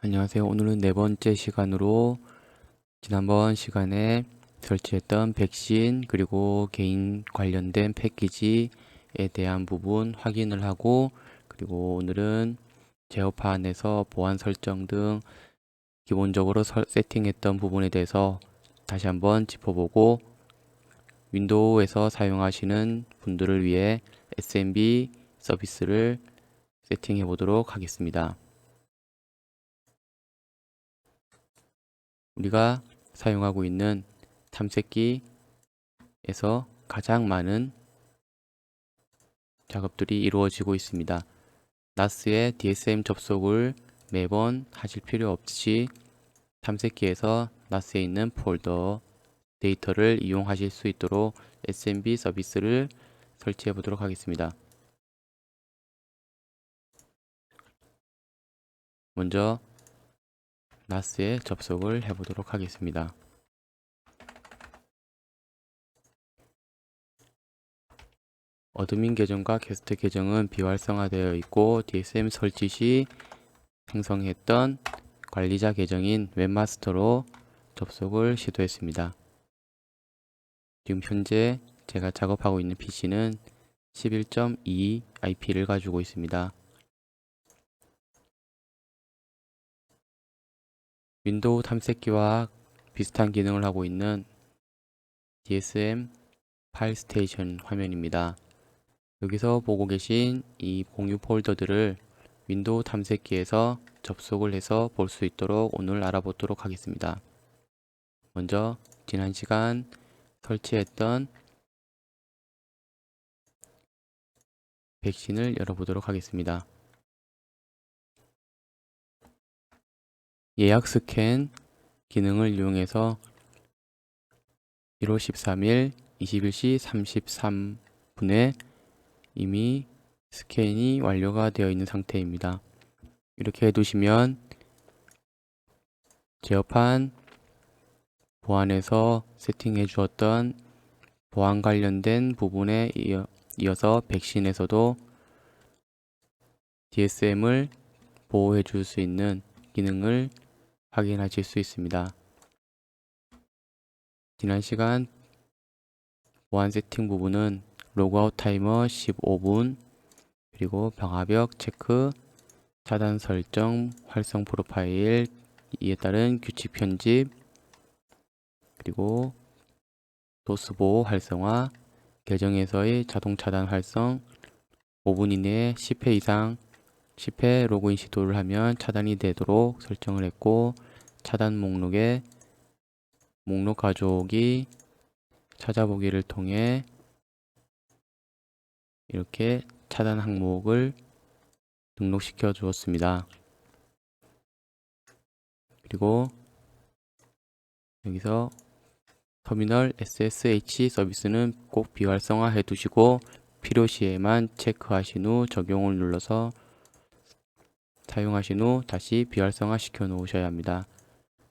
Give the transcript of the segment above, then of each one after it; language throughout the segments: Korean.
안녕하세요. 오늘은 네 번째 시간으로 지난번 시간에 설치했던 백신 그리고 개인 관련된 패키지에 대한 부분 확인을 하고, 그리고 오늘은 제어파 안에서 보안 설정 등 기본적으로 세팅했던 부분에 대해서 다시 한번 짚어보고, 윈도우에서 사용하시는 분들을 위해 SMB 서비스를 세팅해 보도록 하겠습니다. 우리가 사용하고 있는 탐색기에서 가장 많은 작업들이 이루어지고 있습니다. NAS의 DSM 접속을 매번 하실 필요 없이 탐색기에서 NAS에 있는 폴더 데이터를 이용하실 수 있도록 SMB 서비스를 설치해 보도록 하겠습니다. 먼저 NAS에 접속을 해 보도록 하겠습니다. 어드민 계정과 게스트 계정은 비활성화되어 있고, DSM 설치 시 생성했던 관리자 계정인 웹마스터로 접속을 시도했습니다. 지금 현재 제가 작업하고 있는 PC는 11.2 IP를 가지고 있습니다. 윈도우 탐색기와 비슷한 기능을 하고 있는 DSM 파일 스테이션 화면입니다. 여기서 보고 계신 이 공유 폴더들을 윈도우 탐색기에서 접속을 해서 볼 수 있도록 오늘 알아보도록 하겠습니다. 먼저 지난 시간 설치했던 백신을 열어보도록 하겠습니다. 예약 스캔 기능을 이용해서 1월 13일 21시 33분에 이미 스캔이 완료가 되어 있는 상태입니다. 이렇게 해두시면 제어판 보안에서 세팅해 주었던 보안 관련된 부분에 이어서 백신에서도 DSM을 보호해 줄 수 있는 기능을 확인하실 수 있습니다. 지난 시간 보안 세팅 부분은 로그아웃 타이머 15분, 그리고 방화벽 체크, 차단 설정, 활성 프로파일, 이에 따른 규칙 편집, 그리고 도스 보호 활성화, 계정에서의 자동 차단 활성, 5분 이내에 10회 이상 10회 로그인 시도를 하면 차단이 되도록 설정을 했고, 차단 목록에 목록 가져오기, 찾아보기를 통해 이렇게 차단 항목을 등록시켜 주었습니다. 그리고 여기서 터미널 SSH 서비스는 꼭 비활성화해 두시고, 필요시에만 체크하신 후 적용을 눌러서 사용하신 후 다시 비활성화 시켜 놓으셔야 합니다.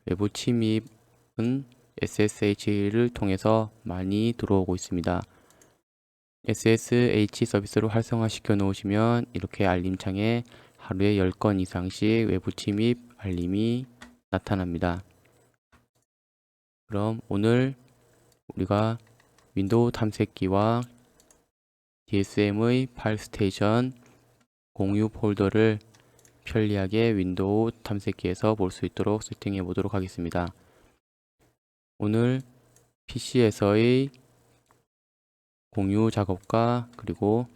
외부 침입은 SSH를 통해서 많이 들어오고 있습니다. SSH 서비스로 활성화 시켜 놓으시면 이렇게 알림창에 하루에 10건 이상씩 외부 침입 알림이 나타납니다. 그럼 오늘 우리가 윈도우 탐색기와 DSM의 파일 스테이션 공유 폴더를 편리하게 윈도우 탐색기에서 볼 수 있도록 세팅해 보도록 하겠습니다. 오늘 PC에서의 공유 작업과 그리고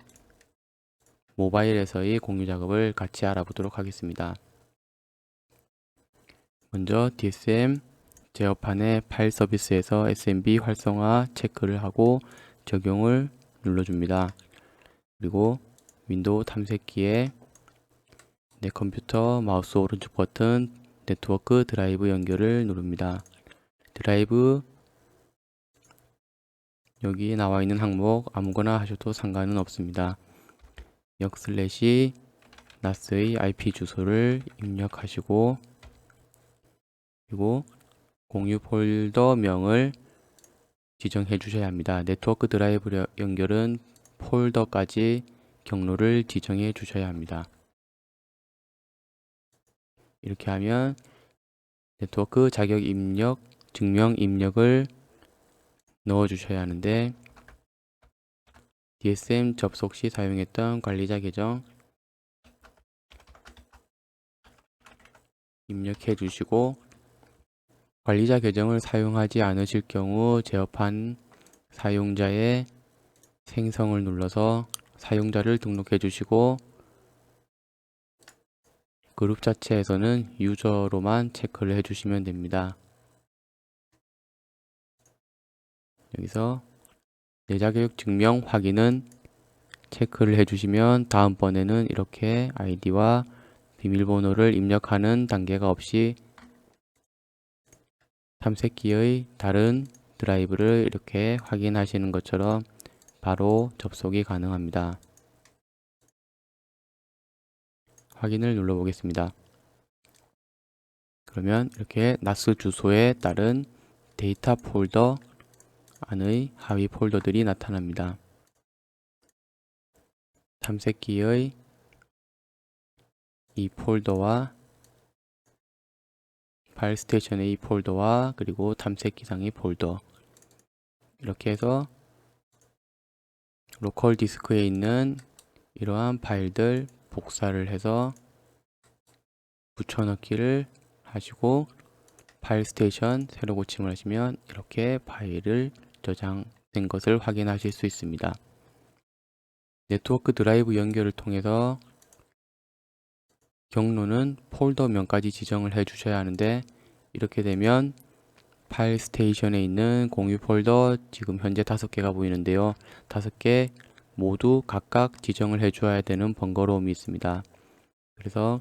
모바일에서의 공유 작업을 같이 알아보도록 하겠습니다. 먼저 DSM 제어판의 파일 서비스에서 SMB 활성화 체크를 하고 적용을 눌러줍니다. 그리고 윈도우 탐색기에 내 컴퓨터 마우스 오른쪽 버튼 네트워크 드라이브 연결을 누릅니다. 드라이브 여기 나와 있는 항목 아무거나 하셔도 상관은 없습니다. 역/NAS의 IP 주소를 입력하시고, 그리고 공유 폴더 명을 지정해 주셔야 합니다. 네트워크 드라이브 연결은 폴더까지 경로를 지정해 주셔야 합니다. 이렇게 하면 네트워크 자격 입력, 증명 입력을 넣어 주셔야 하는데 DSM 접속 시 사용했던 관리자 계정 입력해 주시고 관리자 계정을 사용하지 않으실 경우 제어판 사용자의 생성을 눌러서 사용자를 등록해 주시고 그룹 자체에서는 유저로만 체크를 해 주시면 됩니다. 여기서 내 자격 증명 확인은 체크를 해 주시면 다음번에는 이렇게 아이디와 비밀번호를 입력하는 단계가 없이 탐색기의 다른 드라이브를 이렇게 확인하시는 것처럼 바로 접속이 가능합니다. 확인을 눌러 보겠습니다. 그러면 이렇게 NAS 주소에 따른 데이터 폴더 안의 하위 폴더들이 나타납니다. 탐색기의 이 폴더와 파일 스테이션의 이 폴더와 그리고 탐색기상의 폴더 이렇게 해서 로컬 디스크에 있는 이러한 파일들 복사를 해서 붙여넣기를 하시고 파일 스테이션 새로 고침을 하시면 이렇게 파일을 저장된 것을 확인하실 수 있습니다. 네트워크 드라이브 연결을 통해서 경로는 폴더명까지 지정을 해 주셔야 하는데 이렇게 되면 파일 스테이션에 있는 공유 폴더 지금 현재 5개가 보이는데요. 5개 모두 각각 지정을 해 주어야 되는 번거로움이 있습니다. 그래서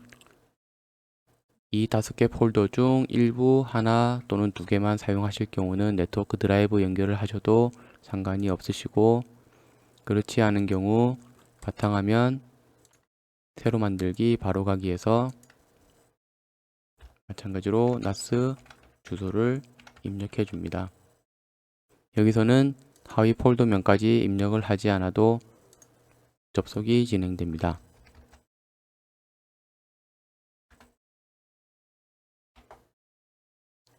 이 5개 폴더 중 일부 하나 또는 2개만 사용하실 경우는 네트워크 드라이브 연결을 하셔도 상관이 없으시고 그렇지 않은 경우 바탕화면 새로 만들기 바로가기에서 마찬가지로 NAS 주소를 입력해 줍니다. 여기서는 하위 폴더명까지 입력을 하지 않아도 접속이 진행됩니다.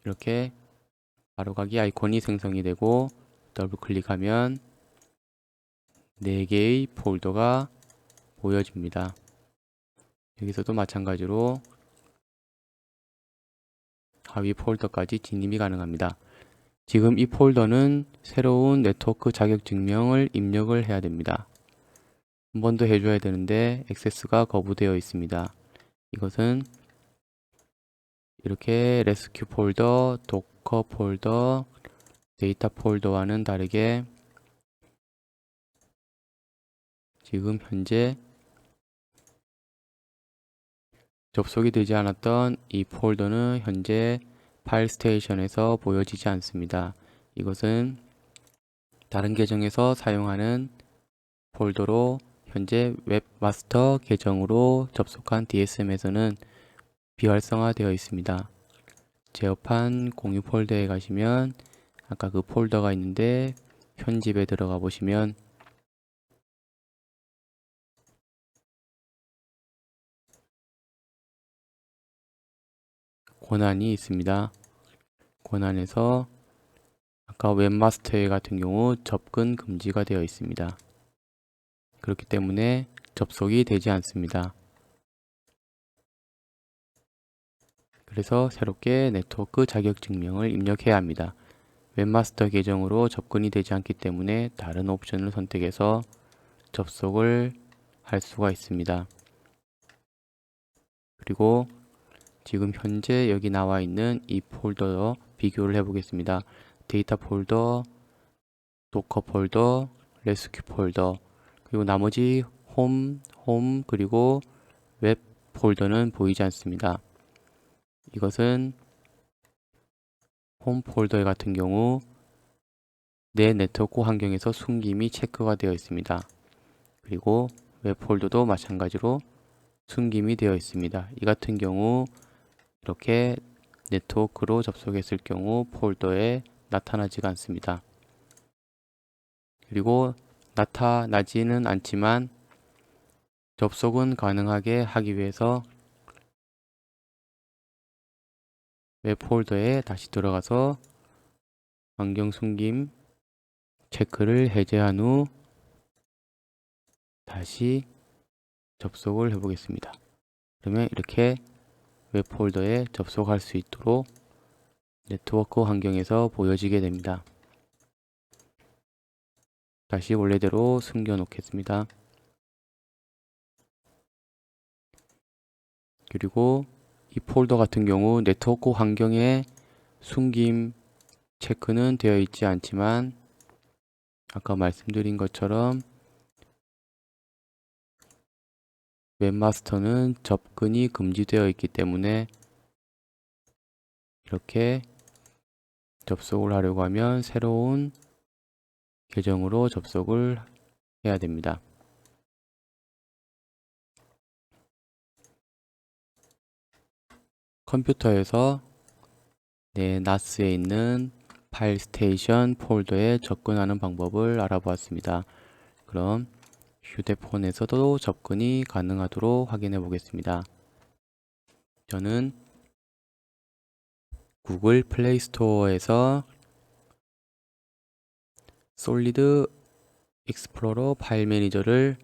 이렇게 바로가기 아이콘이 생성이 되고 더블 클릭하면 4개의 폴더가 보여집니다. 여기서도 마찬가지로 하위 폴더까지 진입이 가능합니다. 지금 이 폴더는 새로운 네트워크 자격 증명을 입력을 해야 됩니다. 한 번 더 해줘야 되는데 액세스가 거부되어 있습니다. 이것은 이렇게 레스큐 폴더, 도커 폴더, 데이터 폴더와는 다르게 지금 현재 접속이 되지 않았던 이 폴더는 현재 파일 스테이션에서 보여지지 않습니다. 이것은 다른 계정에서 사용하는 폴더로 현재 웹마스터 계정으로 접속한 DSM에서는 비활성화되어 있습니다. 제어판 공유 폴더에 가시면 아까 그 폴더가 있는데 편집에 들어가 보시면 권한이 있습니다. 권한에서 아까 웹마스터에 같은 경우 접근 금지가 되어 있습니다. 그렇기 때문에 접속이 되지 않습니다. 그래서 새롭게 네트워크 자격 증명을 입력해야 합니다. 웹마스터 계정으로 접근이 되지 않기 때문에 다른 옵션을 선택해서 접속을 할 수가 있습니다. 그리고 지금 현재 여기 나와 있는 이 폴더 비교를 해 보겠습니다. 데이터 폴더, 도커 폴더, 레스큐 폴더 그리고 나머지 홈 그리고 웹 폴더는 보이지 않습니다. 이것은 홈 폴더 같은 경우 내 네트워크 환경에서 숨김이 체크가 되어 있습니다. 그리고 웹 폴더도 마찬가지로 숨김이 되어 있습니다. 이 같은 경우 이렇게 네트워크로 접속했을 경우 폴더에 나타나지가 않습니다. 그리고 나타나지는 않지만 접속은 가능하게 하기 위해서 웹 폴더에 다시 들어가서 환경 숨김 체크를 해제한 후 다시 접속을 해 보겠습니다. 그러면 이렇게 웹 폴더에 접속할 수 있도록 네트워크 환경에서 보여지게 됩니다. 다시 원래대로 숨겨 놓겠습니다. 그리고 이 폴더 같은 경우 네트워크 환경에 숨김 체크는 되어 있지 않지만 아까 말씀드린 것처럼 웹마스터는 접근이 금지되어 있기 때문에 이렇게 접속을 하려고 하면 새로운 계정으로 접속을 해야 됩니다. 컴퓨터에서 내 NAS에 있는 파일 스테이션 폴더에 접근하는 방법을 알아보았습니다. 그럼 휴대폰에서도 접근이 가능하도록 확인해 보겠습니다. 저는 구글 플레이 스토어에서 솔리드 익스플로러 파일 매니저를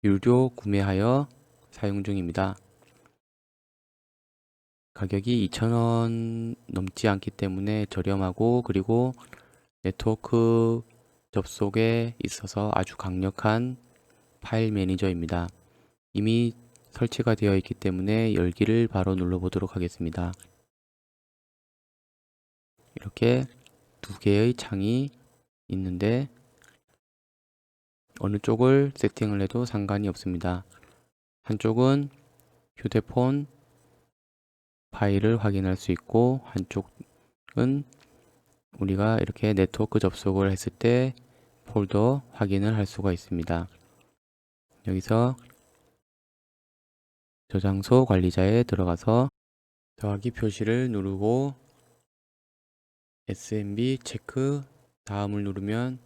유료 구매하여 사용 중입니다. 가격이 2,000원 넘지 않기 때문에 저렴하고 그리고 네트워크 접속에 있어서 아주 강력한 파일 매니저입니다. 이미 설치가 되어 있기 때문에 열기를 바로 눌러보도록 하겠습니다. 이렇게 두 개의 창이 있는데 어느 쪽을 세팅을 해도 상관이 없습니다. 한쪽은 휴대폰 파일을 확인할 수 있고 한쪽은 우리가 이렇게 네트워크 접속을 했을 때 폴더 확인을 할 수가 있습니다. 여기서 저장소 관리자에 들어가서 더하기 표시를 누르고 SMB 체크 다음을 누르면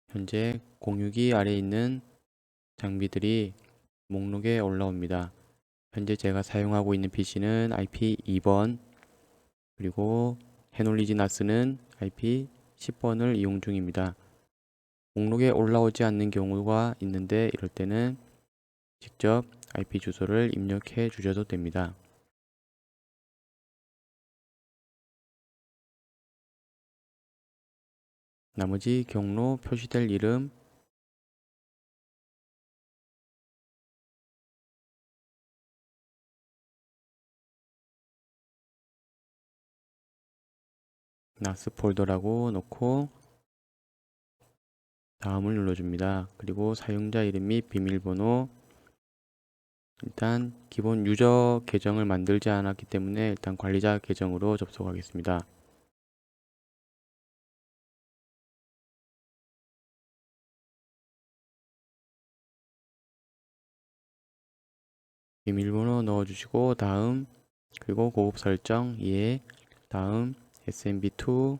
현재 공유기 아래에 있는 장비들이 목록에 올라옵니다. 현재 제가 사용하고 있는 PC는 IP 2번 그리고 해놀리지 나스는 IP 10번을 이용 중입니다. 목록에 올라오지 않는 경우가 있는데 이럴 때는 직접 IP 주소를 입력해 주셔도 됩니다. 나머지 경로 표시될 이름 나스 폴더라고 놓고 다음을 눌러줍니다. 그리고 사용자 이름 및 비밀번호 일단 기본 유저 계정을 만들지 않았기 때문에 일단 관리자 계정으로 접속하겠습니다. 비밀번호 넣어주시고 다음 그리고 고급 설정 예 다음 SMB2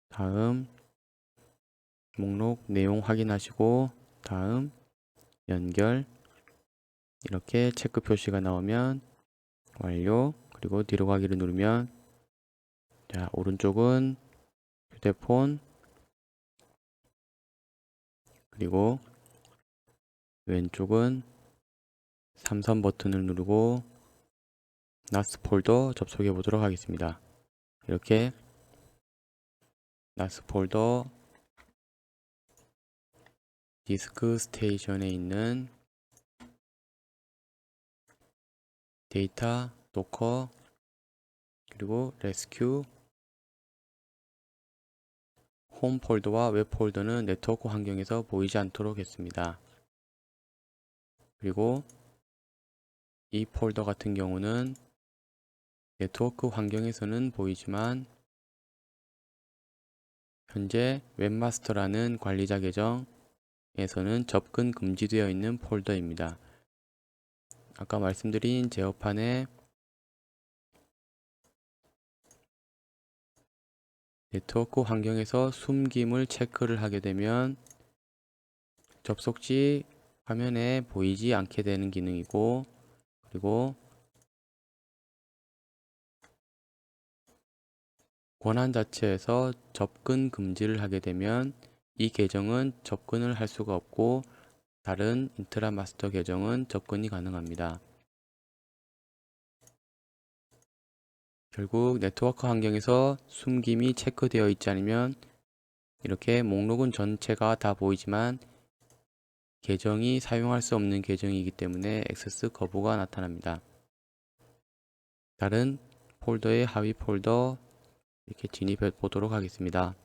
다음 목록 내용 확인하시고 다음 연결 이렇게 체크 표시가 나오면 완료 그리고 뒤로 가기를 누르면 자 오른쪽은 휴대폰 그리고 왼쪽은 삼선 버튼을 누르고 나스 폴더 접속해 보도록 하겠습니다. 이렇게 나스 폴더 디스크 스테이션에 있는 데이터, 도커, 그리고 레스큐, 홈 폴더와 웹 폴더는 네트워크 환경에서 보이지 않도록 했습니다. 그리고 이 폴더 같은 경우는 네트워크 환경에서는 보이지만 현재 웹마스터라는 관리자 계정에서는 접근 금지되어 있는 폴더입니다. 아까 말씀드린 제어판에 네트워크 환경에서 숨김을 체크를 하게 되면 접속지 화면에 보이지 않게 되는 기능이고 그리고 권한 자체에서 접근 금지를 하게 되면 이 계정은 접근을 할 수가 없고 다른 인트라 마스터 계정은 접근이 가능합니다. 결국 네트워크 환경에서 숨김이 체크되어 있지 않으면 이렇게 목록은 전체가 다 보이지만 계정이 사용할 수 없는 계정이기 때문에 액세스 거부가 나타납니다. 다른 폴더의 하위 폴더 이렇게 진입해 보도록 하겠습니다.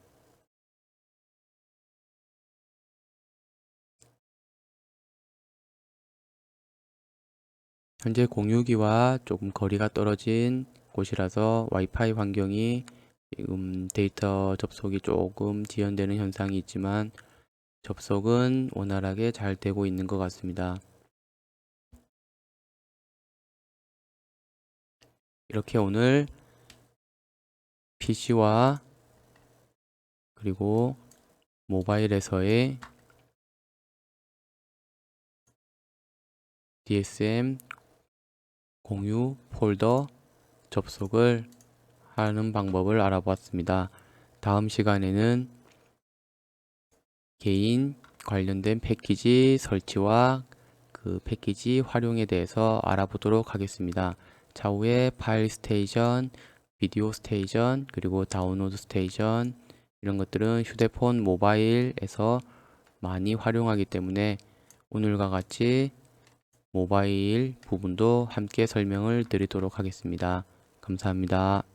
현재 공유기와 조금 거리가 떨어진 곳이라서 와이파이 환경이 지금 데이터 접속이 조금 지연되는 현상이 있지만 접속은 원활하게 잘 되고 있는 것 같습니다. 이렇게 오늘 PC와 그리고 모바일에서의 DSM 공유 폴더 접속을 하는 방법을 알아보았습니다. 다음 시간에는 개인 관련된 패키지 설치와 그 패키지 활용에 대해서 알아보도록 하겠습니다. 차후에 파일 스테이션, 비디오 스테이션, 그리고 다운로드 스테이션 이런 것들은 휴대폰 모바일에서 많이 활용하기 때문에 오늘과 같이 모바일 부분도 함께 설명을 드리도록 하겠습니다. 감사합니다.